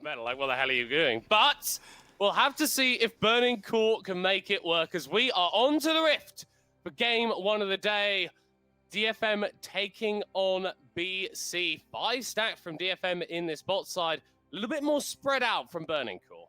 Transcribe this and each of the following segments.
better. Like, what the hell are you doing? But we'll have to see if Burning Court can make it work, as we are on to the Rift for game 1 of the day. DFM taking on BC. 5 stack from DFM in this bot side. A little bit more spread out from Burning Court.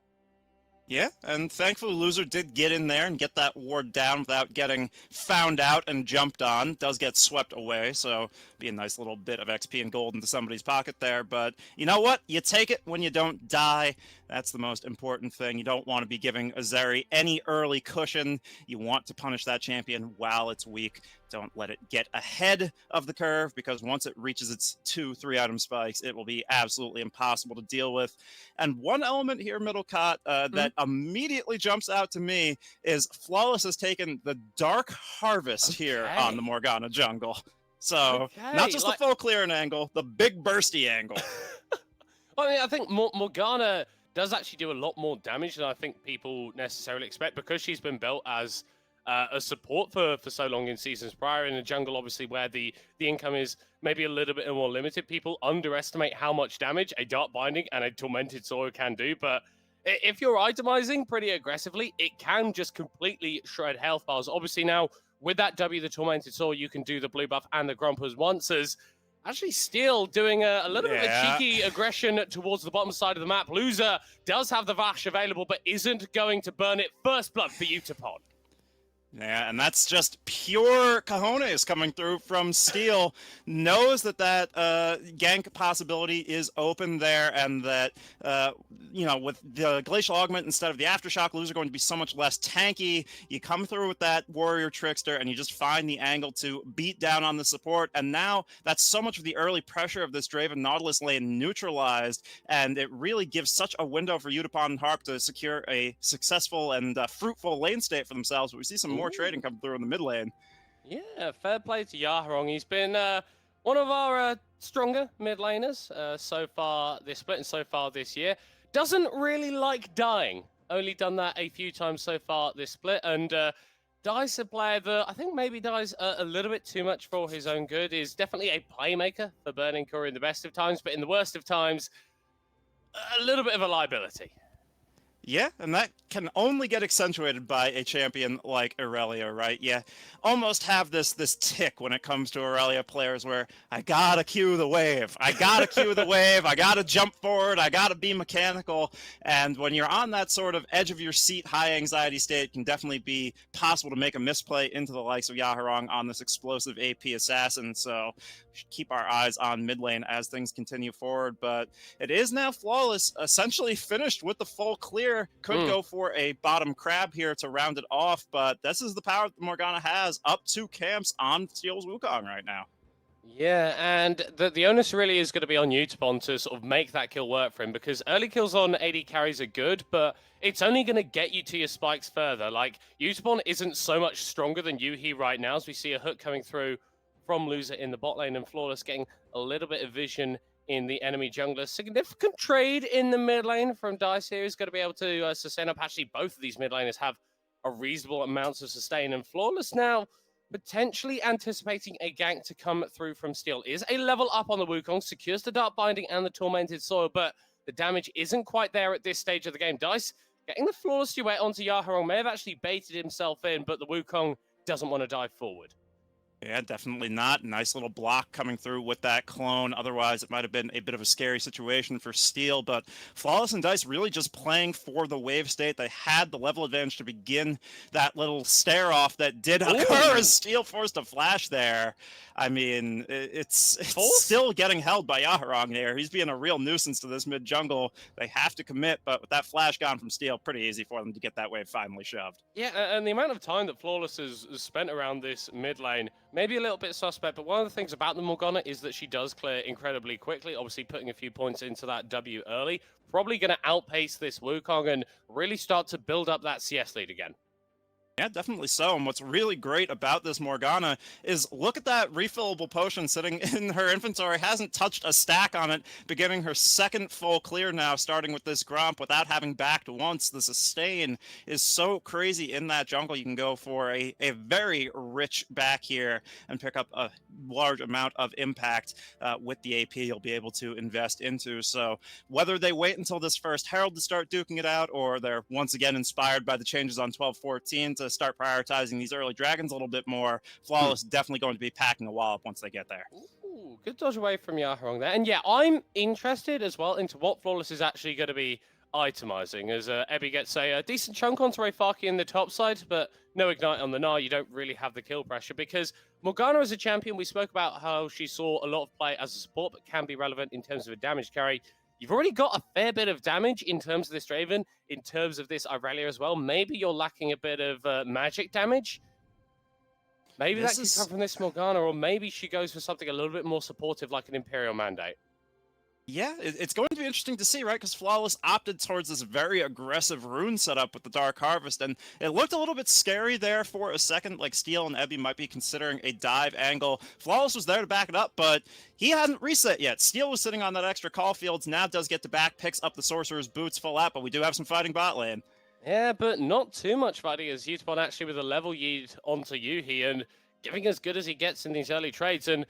Yeah, and thankfully Loser did get in there and get that ward down without getting found out and jumped on. Does get swept away, so be a nice little bit of XP and gold into somebody's pocket there. But you know what? You take it when you don't die. That's the most important thing. You don't want to be giving Azeri any early cushion. You want to punish that champion while it's weak. Don't let it get ahead of the curve, because once it reaches its 2-3 item spikes, it will be absolutely impossible to deal with. And one element here, Middlecott, that immediately jumps out to me is Flawless has taken the Dark Harvest here on the Morgana jungle. So not just the full clearing angle, the big bursty angle. I mean, I think Morgana does actually do a lot more damage than I think people necessarily expect, because she's been built as a support for so long in seasons prior in a jungle, obviously, where the income is maybe a little bit more limited. People underestimate how much damage a Dark Binding and a Tormented Soil can do, but if you're itemizing pretty aggressively, it can just completely shred health bars. Obviously now, with that W, the Tormented Soil, you can do the blue buff and the Grumpers once, as actually Steel doing a little bit of cheeky aggression towards the bottom side of the map. Loser does have the Vash available, but isn't going to burn it. First blood for Utapon. Yeah, and that's just pure cojones coming through from Steel. Knows that gank possibility is open there, and that, you know, with the Glacial Augment instead of the Aftershock, Loser going to be so much less tanky. You come through with that Warrior Trickster, and you just find the angle to beat down on the support. And now that's so much of the early pressure of this Draven Nautilus lane neutralized, and it really gives such a window for Utapon and Harp to secure a successful and fruitful lane state for themselves. But we see some more trading come through in the mid lane. Yeah, fair play to Yaharong. He's been one of our stronger mid laners so far this split and so far this year. Doesn't really like dying. Only done that a few times so far this split. And Dice, a player that I think maybe dies a little bit too much for his own good, is definitely a playmaker for Burning Core in the best of times, but in the worst of times, a little bit of a liability. Yeah, and that can only get accentuated by a champion like Aurelia, right? You almost have this tick when it comes to Aurelia players where I gotta cue the wave. I gotta cue the wave. I gotta jump forward. I gotta be mechanical. And when you're on that sort of edge of your seat, high anxiety state, it can definitely be possible to make a misplay into the likes of Yaharong on this explosive AP assassin. So we should keep our eyes on mid lane as things continue forward. But it is now Flawless, essentially finished with the full clear. Could go for a bottom crab here to round it off, but this is the power that Morgana has. Up 2 camps on Steel's Wukong right now. Yeah, and the onus really is going to be on Utapon to sort of make that kill work for him, because early kills on AD carries are good, but it's only going to get you to your spikes further. Like, Utapon isn't so much stronger than Yuhi right now, as we see a hook coming through from Loser in the bot lane, and Flawless getting a little bit of vision in the enemy jungler. Significant trade in the mid lane from Dice here. He's going to be able to sustain up. Actually, both of these mid laners have a reasonable amount of sustain, and Flawless now potentially anticipating a gank to come through from Steel. Is a level up on the Wukong, secures the Dark Binding and the Tormented Soil, but the damage isn't quite there at this stage of the game. Dice getting the Flawless duet onto Yaharong, may have actually baited himself in, but the Wukong doesn't want to dive forward. Yeah, definitely not. Nice little block coming through with that clone. Otherwise, it might have been a bit of a scary situation for Steel. But Flawless and Dice really just playing for the wave state. They had the level advantage to begin that little stare-off that did occur as Steel forced a flash there. I mean, it's still getting held by Yaharong there. He's being a real nuisance to this mid-jungle. They have to commit, but with that flash gone from Steel, pretty easy for them to get that wave finally shoved. Yeah, and the amount of time that Flawless has spent around this mid lane, maybe a little bit suspect, but one of the things about the Morgana is that she does clear incredibly quickly, obviously putting a few points into that W early. Probably going to outpace this Wukong and really start to build up that CS lead again. Yeah, definitely so. And what's really great about this Morgana is look at that refillable potion sitting in her inventory. Hasn't touched a stack on it, beginning her second full clear now, starting with this Gromp without having backed once. The sustain is so crazy in that jungle. You can go for a very rich back here and pick up a large amount of impact with the AP you'll be able to invest into. So whether they wait until this first Herald to start duking it out, or they're once again inspired by the changes on 12-14 to start prioritizing these early dragons a little bit more, Flawless definitely going to be packing a wallop once they get there. Ooh, good dodge away from Yaharong there. And yeah, I'm interested as well into what Flawless is actually going to be itemizing, as Ebby gets a decent chunk onto Rayfaki in the top side, but no Ignite on the Gnar. You don't really have the kill pressure, because Morgana as a champion, we spoke about how she saw a lot of play as a support, but can be relevant in terms of a damage carry. You've already got a fair bit of damage in terms of this Draven, in terms of this Irelia as well. Maybe you're lacking a bit of magic damage. Maybe that could come from this Morgana, or maybe she goes for something a little bit more supportive like an Imperial Mandate. Yeah, it's going to be interesting to see, right? Because Flawless opted towards this very aggressive rune setup with the Dark Harvest, and it looked a little bit scary there for a second, like Steel and Ebby might be considering a dive angle. Flawless was there to back it up, but he hadn't reset yet. Steel was sitting on that extra call fields, now does get to back, picks up the Sorcerer's Boots full out, but we do have some fighting bot lane. Yeah, but not too much fighting, as Utapon actually with a level yeet onto Yuhi, and giving as good as he gets in these early trades. And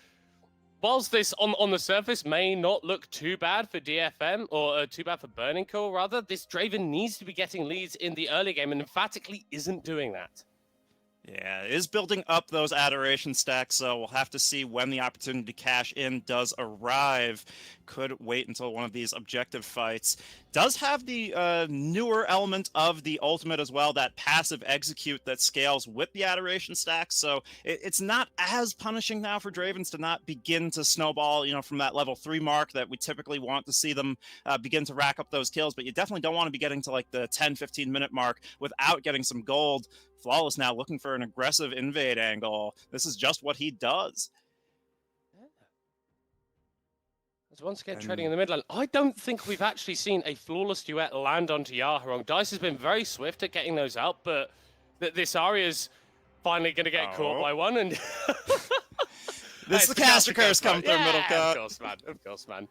whilst this on the surface may not look too bad for DFM, or too bad for Burning Core rather, this Draven needs to be getting leads in the early game and emphatically isn't doing that. Yeah, it is building up those adoration stacks, so we'll have to see when the opportunity to cash in does arrive. Could wait until one of these objective fights. Does have the newer element of the ultimate as well, that passive execute that scales with the adoration stacks, so it's not as punishing now for Dravens to not begin to snowball, you know, from that level 3 mark that we typically want to see them begin to rack up those kills, but you definitely don't want to be getting to like the 10-15 minute mark without getting some gold. Flawless now looking for an aggressive invade angle. This is just what he does. As once again trading in the midland. I don't think we've actually seen a Flawless duet land onto Yaharong. Dice has been very swift at getting those out, but this Arya's finally going to get caught by one. And this is the caster curse come through, middle cut. Of course, man.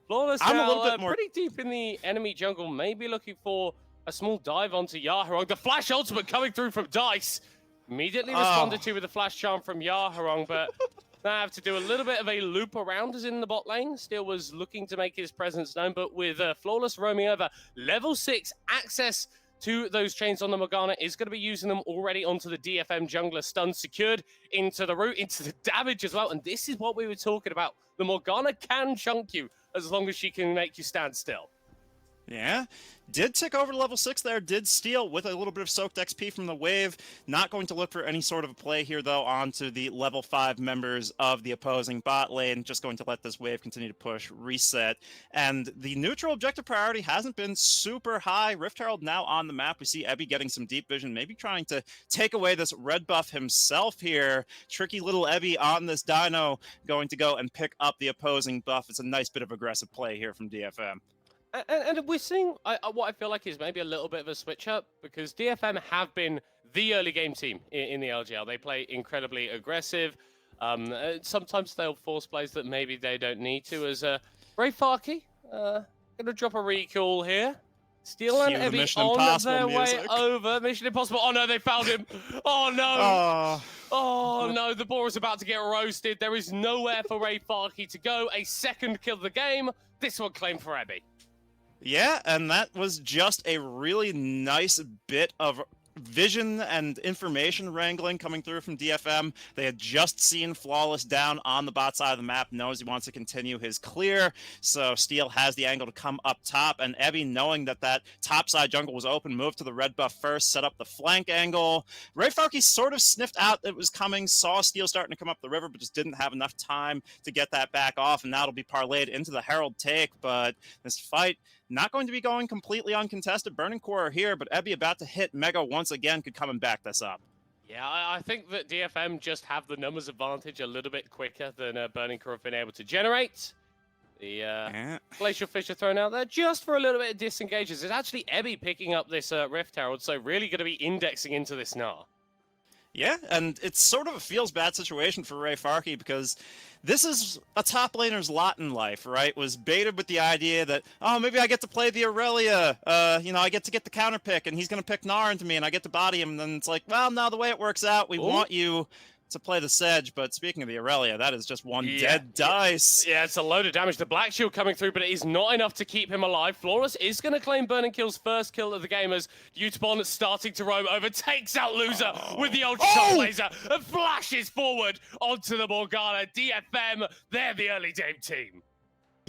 Flawless I'm now, a little bit more pretty deep in the enemy jungle, maybe looking for a small dive onto Yaharong. The flash ultimate coming through from Dice. Immediately responded to with a flash charm from Yaharong, but now have to do a little bit of a loop around as in the bot lane. Steel was looking to make his presence known, but with Flawless roaming over, level 6 access to those chains on the Morgana is going to be using them already onto the DFM jungler, stun secured into the root, into the damage as well. And this is what we were talking about. The Morgana can chunk you as long as she can make you stand still. Yeah, did tick over to level 6 there, did steal with a little bit of soaked XP from the wave. Not going to look for any sort of play here, though, onto the level 5 members of the opposing bot lane. Just going to let this wave continue to push, reset. And the neutral objective priority hasn't been super high. Rift Herald now on the map. We see Ebby getting some deep vision, maybe trying to take away this red buff himself here. Tricky little Ebby on this dino, going to go and pick up the opposing buff. It's a nice bit of aggressive play here from DFM. And we're seeing what I feel like is maybe a little bit of a switch up, because DFM have been the early game team in the LJL. They play incredibly aggressive. Sometimes they'll force plays that maybe they don't need to. As Rayfaki gonna drop a recall here. Steel and Ebby on their way over. Mission Impossible. Oh no, they found him. Oh no. Oh no, the boar is about to get roasted. There is nowhere for Rayfaki to go. A second kill of the game. This one claimed for Ebby. Yeah, and that was just a really nice bit of vision and information wrangling coming through from DFM. They had just seen Flawless down on the bot side of the map, knows he wants to continue his clear, so Steel has the angle to come up top, and Ebby, knowing that that top side jungle was open, moved to the red buff first, set up the flank angle. Rayfaki sort of sniffed out that it was coming, saw Steel starting to come up the river, but just didn't have enough time to get that back off, and now it'll be parlayed into the Herald take, but this fight not going to be going completely uncontested. Burning Core are here, but Ebby about to hit Mega once again, could come and back this up. Yeah, I think that DFM just have the numbers advantage a little bit quicker than Burning Core have been able to generate. The Glacial Fish are thrown out there just for a little bit of disengages. It's actually Ebby picking up this Rift Herald, so really going to be indexing into this Gnar. Yeah, and it's sort of a feels bad situation for Rayfaki, because this is a top laner's lot in life, right? Was baited with the idea that, oh, maybe I get to play the Aurelia, you know, I get to get the counter pick, and he's going to pick Gnar into me, and I get to body him, and then it's like, well, now the way it works out, we want you to play the Sedge, but speaking of the Aurelia, that is just one dead dice. Yeah, it's a load of damage. The Black Shield coming through, but it is not enough to keep him alive. Flawless is going to claim Burning Kill's first kill of the game as Utapon starting to roam over, takes out Loser with the Ultra Shot Laser and flashes forward onto the Morgana. DFM, they're the early game team.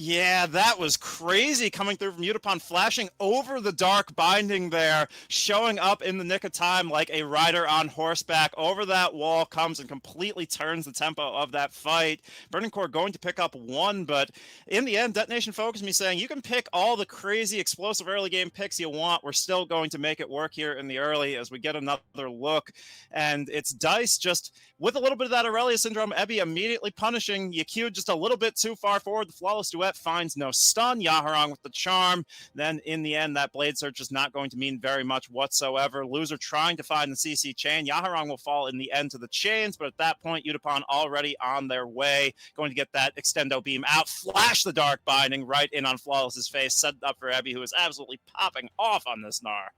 Yeah, that was crazy coming through from Utapon, flashing over the Dark Binding there, showing up in the nick of time like a rider on horseback. Over that wall comes and completely turns the tempo of that fight. Burning Core going to pick up one, but in the end, Detonation FocusMe saying, you can pick all the crazy explosive early game picks you want. We're still going to make it work here in the early as we get another look. And it's Dice just with a little bit of that Aurelia syndrome. Ebby immediately punishing. You queued just a little bit too far forward. The Flawless Duet finds no stun. Yaharong with the charm. Then in the end, that Blade Search is not going to mean very much whatsoever. Loser trying to find the CC chain. Yaharong will fall in the end to the chains, but at that point, Utapon already on their way, going to get that Extendo Beam out, flash the Dark Binding right in on Flawless's face, set up for Ebby, who is absolutely popping off on this Gnar.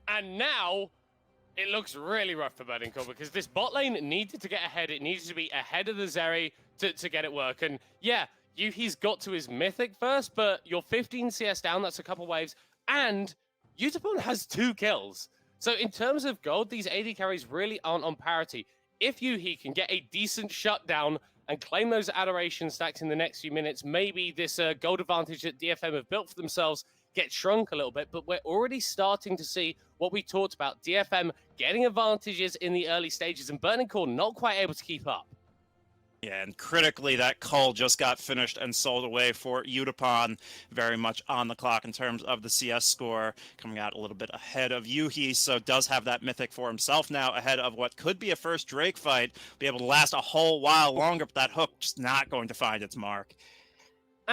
And now it looks really rough for Burning Core because this bot lane needed to get ahead. It needed to be ahead of the Zeri to get it work. And yeah, Yuhi's got to his Mythic first, but you're 15 CS down, that's a couple waves, and Utapon has 2 kills. So in terms of gold, these AD carries really aren't on parity. If Yuhi can get a decent shutdown and claim those Adoration stacks in the next few minutes, maybe this gold advantage that DFM have built for themselves gets shrunk a little bit, but we're already starting to see what we talked about. DFM getting advantages in the early stages and Burning Core not quite able to keep up. Yeah, and critically, that cull just got finished and sold away for Utapon, very much on the clock in terms of the CS score, coming out a little bit ahead of Yuhi, so does have that Mythic for himself now, ahead of what could be a first Drake fight, be able to last a whole while longer, but that hook just not going to find its mark.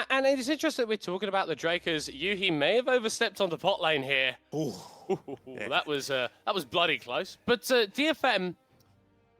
And it is interesting that we're talking about the Drake, as Yuhi may have overstepped on the bot lane here. Ooh. Yeah. That was bloody close. But DFM,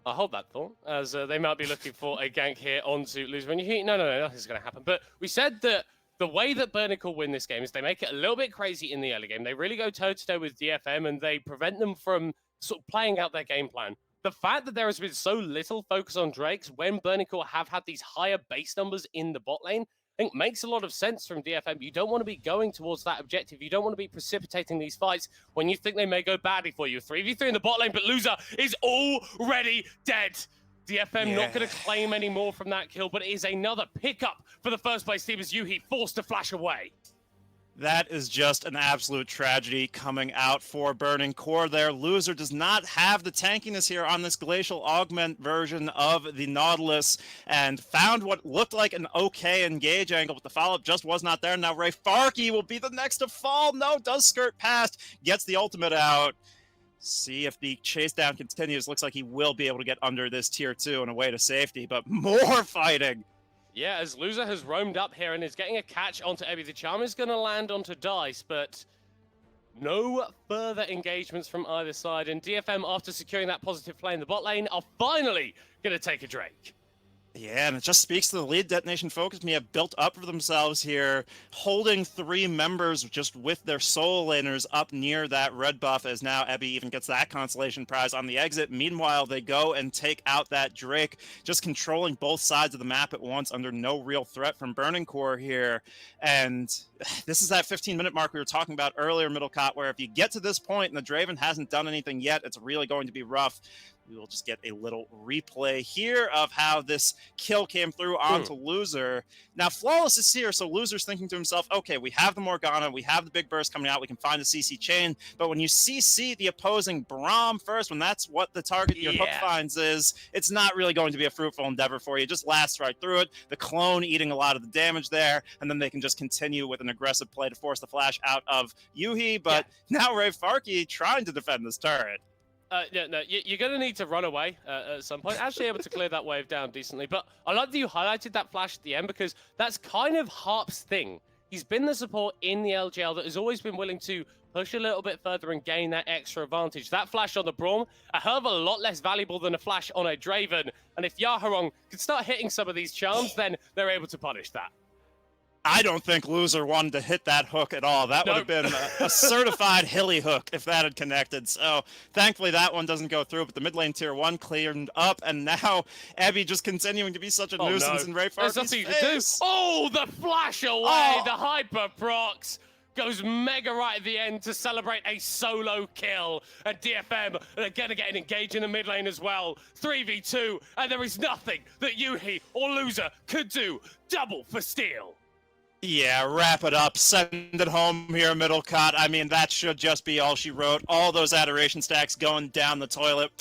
I'll hold that thought, as they might be looking for a gank here onto Loser. And Yuhi, no, nothing's going to happen. But we said that the way that Burning Core win this game is they make it a little bit crazy in the early game. They really go toe-to-toe with DFM, and they prevent them from sort of playing out their game plan. The fact that there has been so little focus on Drakes when Burning Core have had these higher base numbers in the bot lane, I think makes a lot of sense from DFM. You don't want to be going towards that objective. You don't want to be precipitating these fights when you think they may go badly for you. 3v3 in the bot lane, but Loser is already dead. DFM not going to claim any more from that kill, but it is another pickup for the first place team as Yuhi forced to flash away. That is just an absolute tragedy coming out for Burning Core there. Loser does not have the tankiness here on this Glacial Augment version of the Nautilus and found what looked like an okay engage angle, but the follow-up just was not there. Now Ray Farkey will be the next to fall. No, does skirt past, gets the ultimate out. See if the chase down continues. Looks like he will be able to get under this tier 2 and away to safety, but more fighting. Yeah, as Loser has roamed up here and is getting a catch onto Ebby. The charm is going to land onto Dice, but no further engagements from either side. And DFM, after securing that positive play in the bot lane, are finally going to take a Drake. Yeah, and it just speaks to the lead Detonation FocusMe have built up for themselves here, holding 3 members just with their solo laners up near that red buff, as now Ebby even gets that consolation prize on the exit. Meanwhile, they go and take out that Drake, just controlling both sides of the map at once under no real threat from Burning Core here. And this is that 15-minute mark we were talking about earlier, Middlecott, where if you get to this point and the Draven hasn't done anything yet, it's really going to be rough. We will just get a little replay here of how this kill came through onto Loser. Now, Flawless is here, so Loser's thinking to himself, okay, we have the Morgana, we have the big burst coming out, we can find the CC chain, but when you CC the opposing Braum first, when that's what the target your hook finds is, it's not really going to be a fruitful endeavor for you. It just lasts right through it. The clone eating a lot of the damage there, and then they can just continue with an aggressive play to force the flash out of Yuhi, but now Ray Farkey trying to defend this turret. No, you're going to need to run away at some point. Actually able to clear that wave down decently. But I like that you highlighted that flash at the end because that's kind of Harp's thing. He's been the support in the LJL that has always been willing to push a little bit further and gain that extra advantage. That flash on the Braum, a hell of a lot less valuable than a flash on a Draven. And if Yaharong can start hitting some of these charms, then they're able to punish that. I don't think Loser wanted to hit that hook at all. That would have been a certified hilly hook if that had connected. So thankfully that one doesn't go through, but the mid lane tier 1 cleared up, and now Abby just continuing to be such a nuisance in Ray Farkey's There's nothing face. you can do. Oh, the flash away, the hyper procs. Goes mega right at the end to celebrate a solo kill. And DFM are going to get an engage in the mid lane as well. 3v2, and there is nothing that Yuhi or Loser could do. Double for steal. Yeah, wrap it up, send it home here, middle cut. I mean, that should just be all she wrote. All those adoration stacks going down the toilet.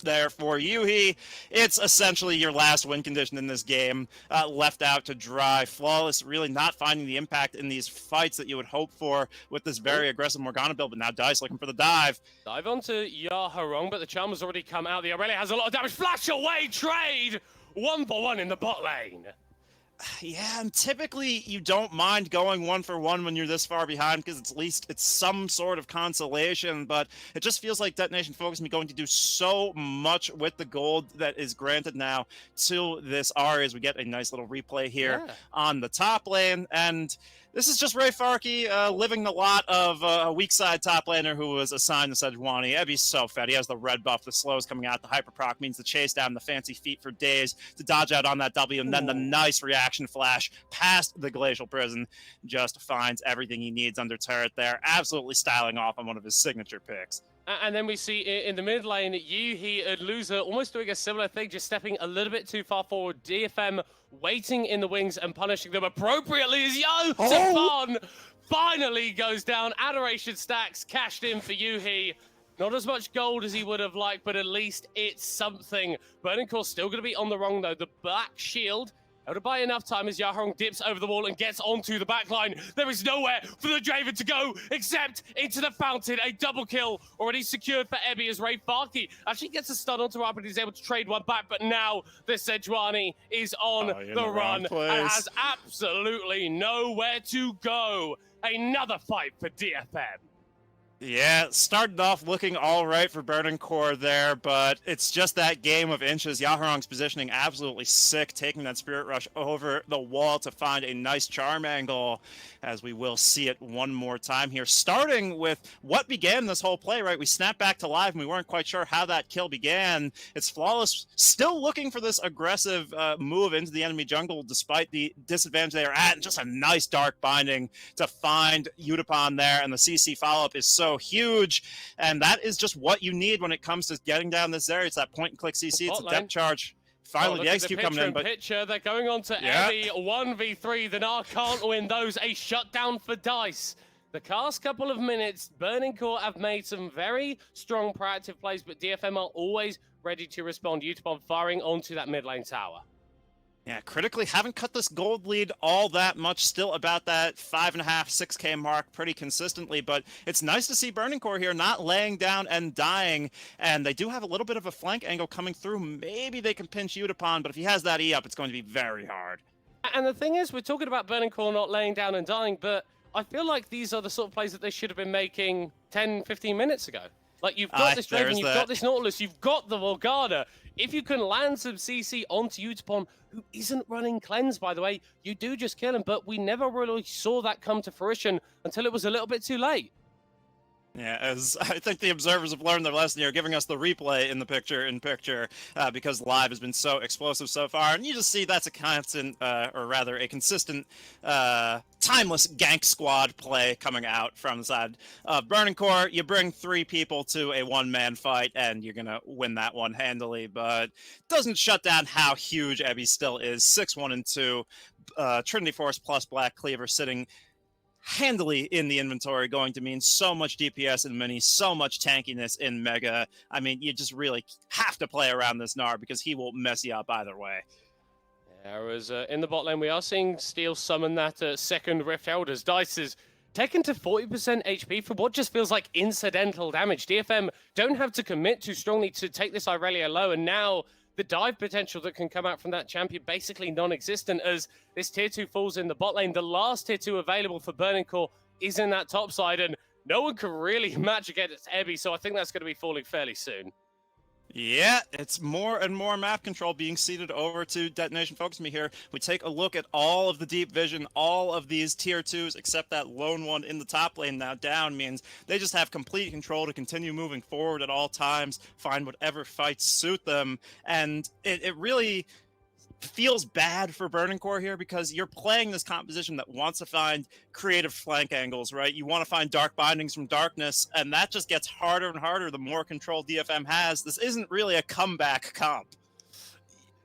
There for Yuhi. It's essentially your last win condition in this game, left out to dry. Flawless, really not finding the impact in these fights that you would hope for with this very aggressive Morgana build, but now Dice looking for the dive. Dive onto Yaharong, but the charm has already come out. The Aurelia has a lot of damage. Flash away trade! 1-for-1 in the bot lane. Yeah, and typically you don't mind going 1-for-1 when you're this far behind because at least it's some sort of consolation, but it just feels like Detonation FocusMe going to do so much with the gold that is granted now to this R as we get a nice little replay here on the top lane. And this is just Ray Farkey living the lot of a weak side top laner who was assigned to Sejuani. Ebby's so fed. He has the red buff, the slows coming out, the hyper proc means the chase down, the fancy feet for days to dodge out on that W, and then the nice reaction flash past the Glacial Prison just finds everything he needs under turret there. Absolutely styling off on one of his signature picks. And then we see in the mid lane, Yuhi and Loser almost doing a similar thing, just stepping a little bit too far forward. DFM waiting in the wings and punishing them appropriately as Yotafon finally goes down. Adoration stacks cashed in for Yuhi. Not as much gold as he would have liked, but at least it's something. Burning Core still going to be on the wrong, though. The Black Shield able to buy enough time as Yaharong dips over the wall and gets onto the backline. There is nowhere for the Draven to go except into the fountain. A double kill already secured for Ebby as Ray Farkey actually gets a stun onto Rob and he's able to trade one back. But now the Sejuani is on the run and has absolutely nowhere to go. Another fight for DFM. Yeah, started off looking all right for Burning Core there, but it's just that game of inches. Yaharong's positioning absolutely sick, taking that Spirit Rush over the wall to find a nice charm angle, as we will see it one more time here. Starting with what began this whole play, right? We snapped back to live, and we weren't quite sure how that kill began. It's Flawless still looking for this aggressive move into the enemy jungle, despite the disadvantage they are at, and just a nice dark binding to find Yutapon there, and the CC follow-up is so huge, and that is just what you need when it comes to getting down this area. It's that point-and-click CC, it's a depth charge. Finally, the XQ coming in, but they're going on to Ebby 1v3. The Gnar can't win those. A shutdown for Dice. The past couple of minutes, Burning Core have made some very strong proactive plays, but DFM are always ready to respond. Yutapon firing onto that mid lane tower. Yeah, critically haven't cut this gold lead all that much, still about that 5.5, 6K mark pretty consistently, but it's nice to see Burning Core here not laying down and dying, and they do have a little bit of a flank angle coming through. Maybe they can pinch Yutapon, but if he has that E up, it's going to be very hard. And the thing is, we're talking about Burning Core not laying down and dying, but I feel like these are the sort of plays that they should have been making 10, 15 minutes ago. Like, you've got this Draven, you've got this Nautilus, you've got the Morgana. If you can land some CC onto Yutapon, who isn't running Cleanse, by the way, you do just kill him, but we never really saw that come to fruition until it was a little bit too late. Yeah, as I think the observers have learned their lesson here, giving us the replay in the picture-in-picture, because live has been so explosive so far, and you just see that's a constant, or rather a consistent, timeless gank squad play coming out from the side of Burning Core. You bring 3 people to a one-man fight, and you're gonna win that one handily, but doesn't shut down how huge Ebby still is. 6-1-2, Trinity Force plus Black Cleaver sitting handily in the inventory, going to mean so much DPS in Mini, so much tankiness in Mega. I mean, you just really have to play around this Gnar because he will mess you up either way. Whereas in the bot lane, we are seeing Steel summon that second Rift Elders. Dice is taken to 40% HP for what just feels like incidental damage. DFM don't have to commit too strongly to take this Aurelia low, and now the dive potential that can come out from that champion basically non-existent as this tier 2 falls in the bot lane. The last tier 2 available for Burning Core is in that top side, and no one can really match against Ebby, so I think that's going to be falling fairly soon. Yeah, it's more and more map control being ceded over to Detonation FocusMe here. We take a look at all of the deep vision, all of these tier 2s, except that lone one in the top lane now down means they just have complete control to continue moving forward at all times, find whatever fights suit them, and it really feels bad for Burning Core here because you're playing this composition that wants to find creative flank angles, right? You want to find dark bindings from darkness, and that just gets harder and harder the more control DFM has. This isn't really a comeback comp.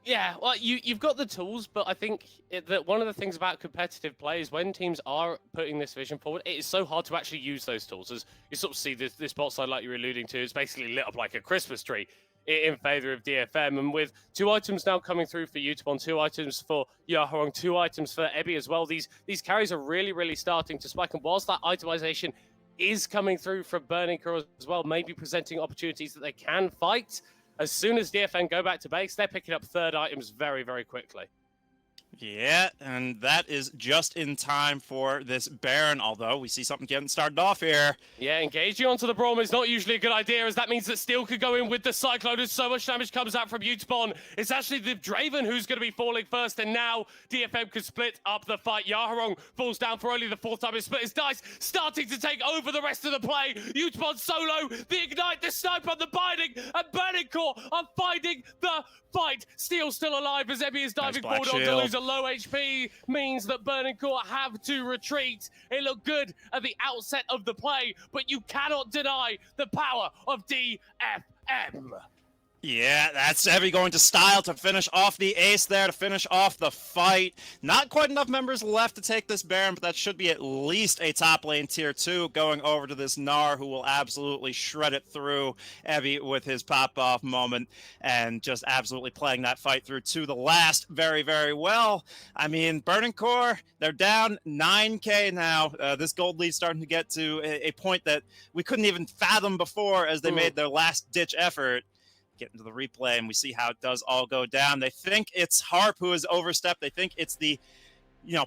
Yeah, well, you've got the tools, but I think that one of the things about competitive play is when teams are putting this vision forward, it is so hard to actually use those tools. As you sort of see this bot side, like you're alluding to, is basically lit up like a Christmas tree in favor of DFM. And with 2 items now coming through for Utapon, 2 items for Yahorong, 2 items for Ebby as well, these carries are really starting to spike. And whilst that itemization is coming through from Burning Core as well, maybe presenting opportunities that they can fight, as soon as DFM go back to base, they're picking up 3rd items very quickly. Yeah, and that is just in time for this Baron, although we see something getting started off here. Yeah, engaging onto the Braum is not usually a good idea, as that means that Steel could go in with the Cyclone, and so much damage comes out from Utapon. It's actually the Draven who's going to be falling first, and now DFM could split up the fight. Yahorong falls down for only the 4th time. He split his dice, starting to take over the rest of the play. Utapon solo, the Ignite, the Sniper, the Binding, and Burning Core are finding the fight. Steel still alive as Ebby is diving forward on to lose a low HP, means that Burning Core have to retreat. It looked good at the outset of the play, but you cannot deny the power of DFM. Yeah, that's Evie going to style to finish off the ace there, to finish off the fight. Not quite enough members left to take this Baron, but that should be at least a top lane tier 2 going over to this Gnar, who will absolutely shred it through Evie with his pop-off moment and just absolutely playing that fight through to the last very well. I mean, Burning Core, they're down 9k now. This gold lead starting to get to a point that we couldn't even fathom before as they made their last-ditch effort. Get into the replay and we see how it does all go down. They think it's Harp who has overstepped. They think it's the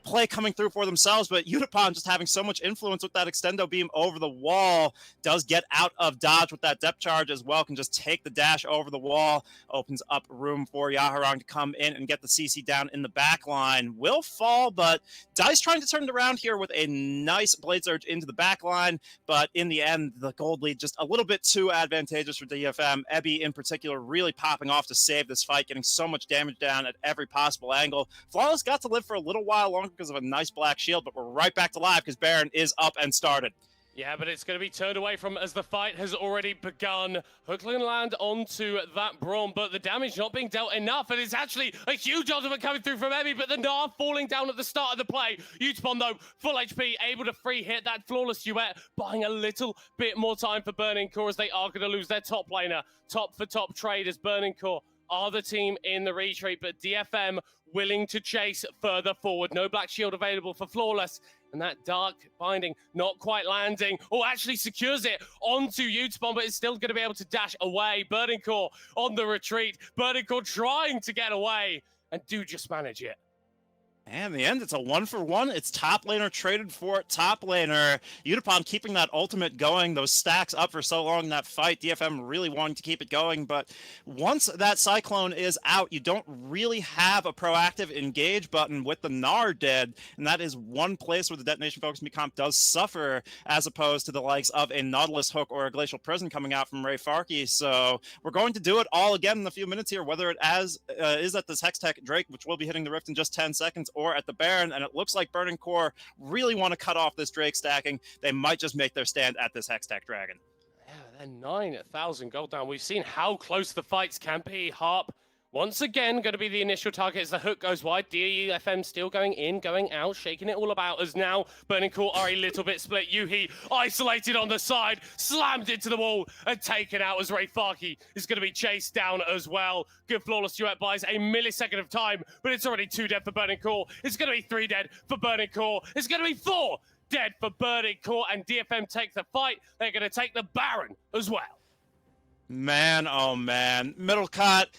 play coming through for themselves, but Utapon just having so much influence with that extendo beam over the wall, does get out of dodge with that depth charge as well, can just take the dash over the wall, opens up room for Yahorong to come in and get the CC down in the back line. Will fall, but Dice trying to turn it around here with a nice Blade Surge into the back line, but in the end, the gold lead just a little bit too advantageous for DFM. Ebby in particular really popping off to save this fight, getting so much damage down at every possible angle. Flawless got to live for a little while longer because of a nice black shield, but we're right back to live because Baron is up and started. Yeah, but it's going to be turned away from as the fight has already begun. Hookland land onto that Braum, but the damage not being dealt enough, and it's actually a huge ultimate coming through from Emmy, but the Gnar falling down at the start of the play. Utapon, though, full HP, able to free hit that flawless duet, buying a little bit more time for Burning Core as they are going to lose their top laner. Top for top trade as Burning Core are the team in the retreat, but DFM willing to chase further forward. No black shield available for Flawless, and that dark binding not quite landing, or actually secures it onto Utapon, but is still going to be able to dash away. Burning Core on the retreat. Burning Core trying to get away, and do just manage it. And in the end, it's a 1-for-1. It's top laner traded for top laner. Utapon keeping that ultimate going, those stacks up for so long in that fight. DFM really wanting to keep it going, but once that Cyclone is out, you don't really have a proactive engage button with the Gnar dead, and that is one place where the Detonation FocusMe comp does suffer, as opposed to the likes of a Nautilus Hook or a Glacial Prison coming out from Ray Farkey. So we're going to do it all again in a few minutes here, whether it is at this Hextech Drake, which will be hitting the Rift in just 10 seconds, or at the Baron, and it looks like Burning Core really want to cut off this Drake stacking. They might just make their stand at this Hextech Dragon. Yeah, they're 9,000 gold down. We've seen how close the fights can be. Harp, once again, going to be the initial target as the hook goes wide. DFM still going in, going out, shaking it all about as now Burning Core are a little bit split. Yuhi isolated on the side, slammed into the wall and taken out as Ray Farkey is going to be chased down as well. Good flawless duet buys a millisecond of time, but it's already 2 dead for Burning Core. It's going to be 3 dead for Burning Core. It's going to be 4 dead for Burning Core, and DFM take the fight. They're going to take the Baron as well. Man, oh man. Middle cut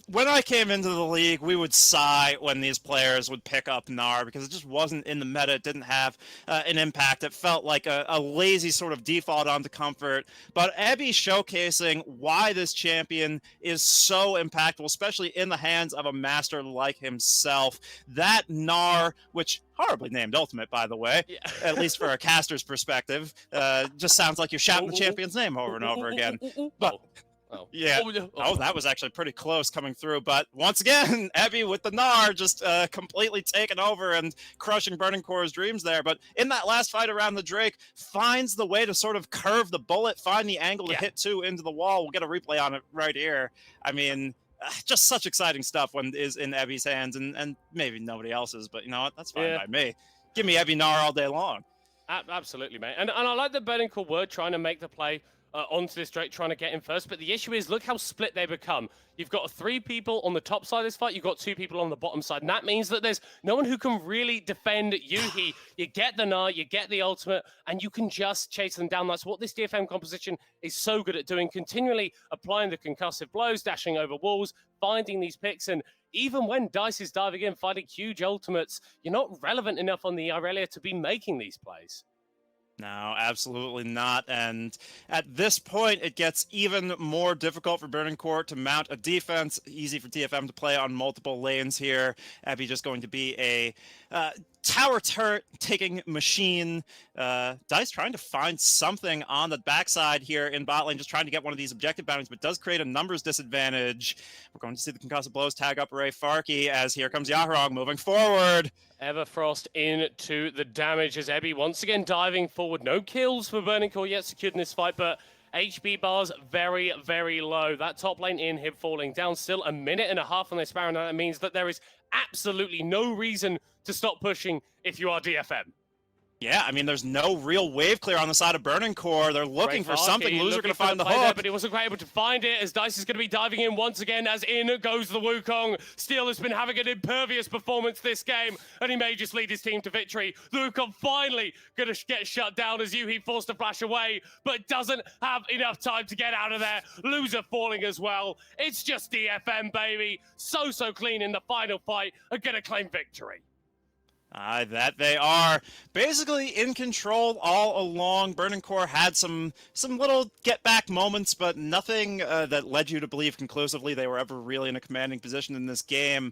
When I came into the league, we would sigh when these players would pick up Gnar because it just wasn't in the meta. It didn't have an impact. It felt like a lazy sort of default onto comfort. But Ebby showcasing why this champion is so impactful, especially in the hands of a master like himself. That Gnar, which horribly named ultimate, by the way, Yeah. at least for a caster's perspective, just sounds like you're shouting the champion's name over and over again. But yeah. Oh, that was actually pretty close coming through. But once again, Ebby with the Gnar just completely taking over and crushing Burning Core's dreams there. But in that last fight around the Drake, finds the way to sort of curve the bullet, find the angle to hit 2 into the wall. We'll get a replay on it right here. I mean, just such exciting stuff when it is in Ebby's hands, and maybe nobody else's. But you know what? That's fine by me. Give me Ebby Gnar all day long. Absolutely, mate. And I like the Burning Core word trying to make the play onto this Drake, trying to get him first. But the issue is, look how split they become. You've got 3 people on the top side of this fight. You've got 2 people on the bottom side. And that means that there's no one who can really defend Yuhi. You get the Gnar, you get the ultimate, and you can just chase them down. That's what this DFM composition is so good at doing. Continually applying the concussive blows, dashing over walls, finding these picks. And even when Dice is diving in, fighting huge ultimates, you're not relevant enough on the Irelia to be making these plays. No, absolutely not. And at this point, it gets even more difficult for Burning Core to mount a defense. Easy for DFM to play on multiple lanes here. Abby just going to be a tower turret taking machine. Dice trying to find something on the backside here in bot lane, just trying to get one of these objective bounties, but does create a numbers disadvantage. We're going to see the concussive blows tag up Ray Farkey as here comes Yaharong moving forward. Everfrost into the damage as Ebby once again diving forward. No kills for Burning Core yet secured in this fight, but HP bars very, very low. That top lane inhib falling down. Still a minute and a half on this Baron. That means that there is absolutely no reason to stop pushing if you are DFM. Yeah, I mean, there's no real wave clear on the side of Burning Core. They're looking for something. Loser going to find the hook. There, but he wasn't quite able to find it as Dice is going to be diving in once again as in goes the Wukong. Steel has been having an impervious performance this game, and he may just lead his team to victory. The Wukong finally going to get shut down as Yuhi forced to flash away, but doesn't have enough time to get out of there. Loser falling as well. It's just DFM, baby. So clean in the final fight and going to claim victory. That they are basically in control all along. Burning Core had some little get-back moments, but nothing that led you to believe conclusively they were ever really in a commanding position in this game.